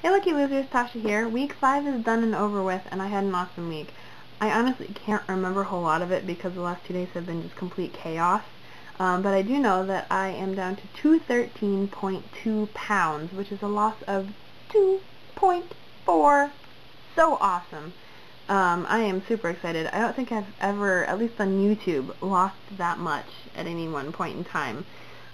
Hey Lucky Losers, Tasha here. Week 5 is done and over with, and I had an awesome week. I honestly can't remember a whole lot of it because the last 2 days have been just complete chaos. But I do know that I am down to 213.2 pounds, which is a loss of 2.4. So awesome. I am super excited. I don't think I've ever, at least on YouTube, lost that much at any one point in time.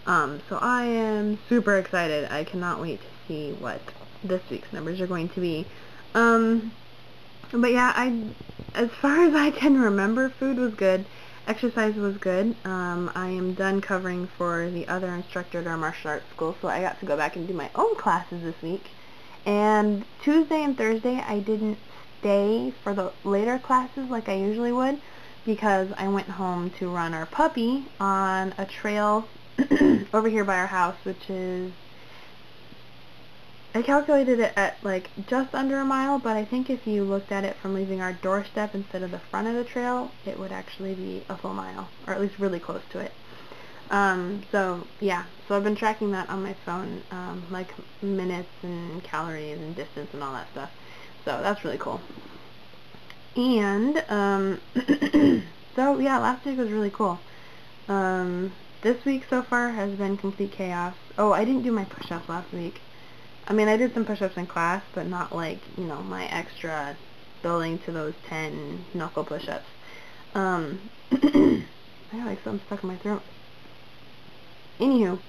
So I am super excited. I cannot wait to see what this week's numbers are going to be. But yeah, as far as I can remember, food was good. Exercise was good. I am done covering for the other instructor at our martial arts school, so I got to go back and do my own classes this week. And Tuesday and Thursday, I didn't stay for the later classes like I usually would because I went home to run our puppy on a trail over here by our house, which is, I calculated it at like just under a mile, but I think if you looked at it from leaving our doorstep instead of the front of the trail, it would actually be a full mile, or at least really close to it. So yeah, so I've been tracking that on my phone, like minutes and calories and distance and all that stuff. So that's really cool. And so yeah, last week was really cool. This week so far has been complete chaos. Oh, I didn't do my push-ups last week. I mean, I did some push-ups in class, but not like, you know, my extra building to those 10 knuckle push-ups. I got like something stuck in my throat. Anywho,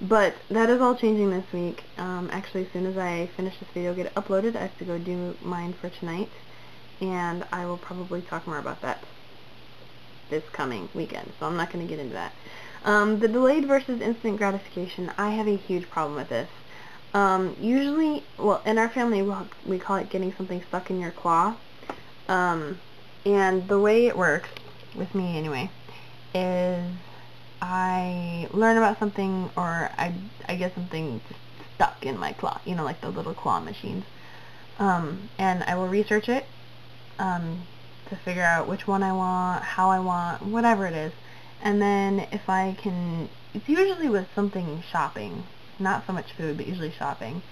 but that is all changing this week. Actually, as soon as I finish this video, get it uploaded, I have to go do mine for tonight, and I will probably talk more about that this coming weekend, so I'm not going to get into that. The delayed versus instant gratification, I have a huge problem with this. Usually, well, in our family, we call it getting something stuck in your claw. And the way it works, with me anyway, is I learn about something, or I get something just stuck in my claw, you know, like the little claw machines. And I will research it, to figure out which one I want, how I want, whatever it is. And then if I can, it's usually with something shopping. Not so much food, but usually shopping.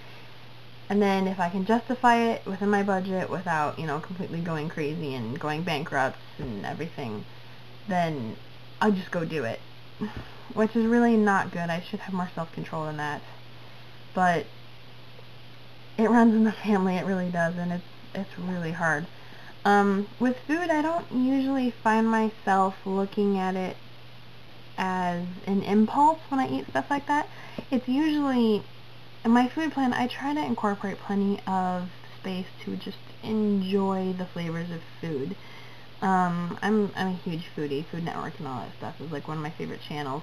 And then if I can justify it within my budget without, you know, completely going crazy and going bankrupt and everything, then I'll just go do it. Which is really not good. I should have more self-control than that. But it runs in the family, it really does, and it's really hard. With food, I don't usually find myself looking at it as an impulse when I eat stuff like that. It's usually, in my food plan, I try to incorporate plenty of space to just enjoy the flavors of food. I'm a huge foodie. Food Network and all that stuff is like one of my favorite channels.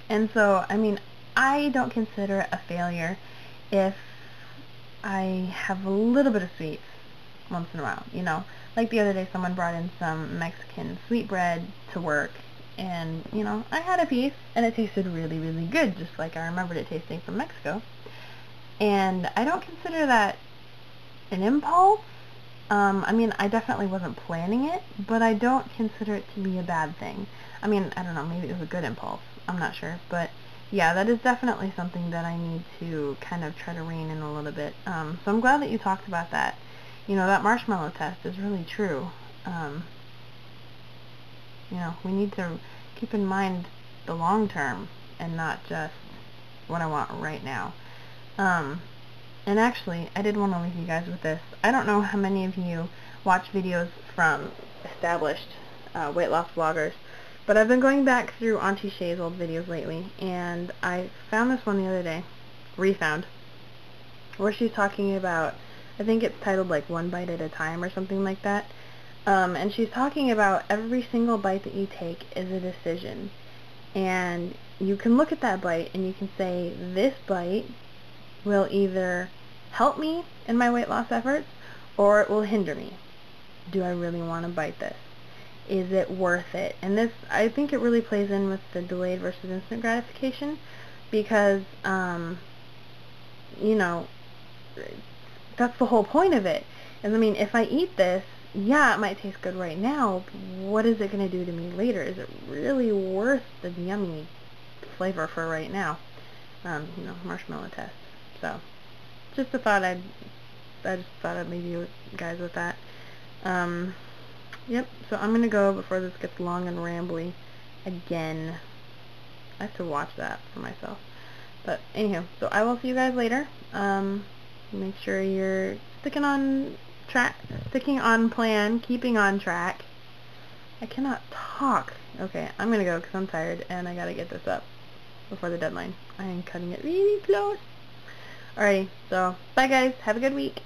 And so, I mean, I don't consider it a failure if I have a little bit of sweets once in a while, you know. Like the other day, someone brought in some Mexican sweetbread to work, and, you know, I had a piece, and it tasted really, really good, just like I remembered it tasting from Mexico. And I don't consider that an impulse. I mean, I definitely wasn't planning it, but I don't consider it to be a bad thing. I mean, I don't know, maybe it was a good impulse. I'm not sure. But, yeah, that is definitely something that I need to kind of try to rein in a little bit. So I'm glad that you talked about that. You know, that marshmallow test is really true. You know, we need to keep in mind the long term and not just what I want right now. And actually, I did want to leave you guys with this. I don't know how many of you watch videos from established weight loss bloggers, but I've been going back through Auntie Shay's old videos lately, and I found this one the other day, refound, where she's talking about, I think it's titled like One Bite at a Time or something like that. And she's talking about every single bite that you take is a decision. And you can look at that bite and you can say, this bite will either help me in my weight loss efforts or it will hinder me. Do I really want to bite this? Is it worth it? And this, I think it really plays in with the delayed versus instant gratification because, you know, that's the whole point of it. And I mean, if I eat this, yeah, it might taste good right now, but what is it going to do to me later? Is it really worth the yummy flavor for right now? You know, marshmallow test. So, just a thought I just thought I'd leave you guys with that. Yep, so I'm gonna go before this gets long and rambly again. I have to watch that for myself. But anyhow, so I will see you guys later. Make sure you're sticking on track, sticking on plan, keeping on track. I cannot talk. Okay, I'm gonna go because I'm tired and I gotta get this up before the deadline. I am cutting it really close. Alrighty, so bye guys. Have a good week.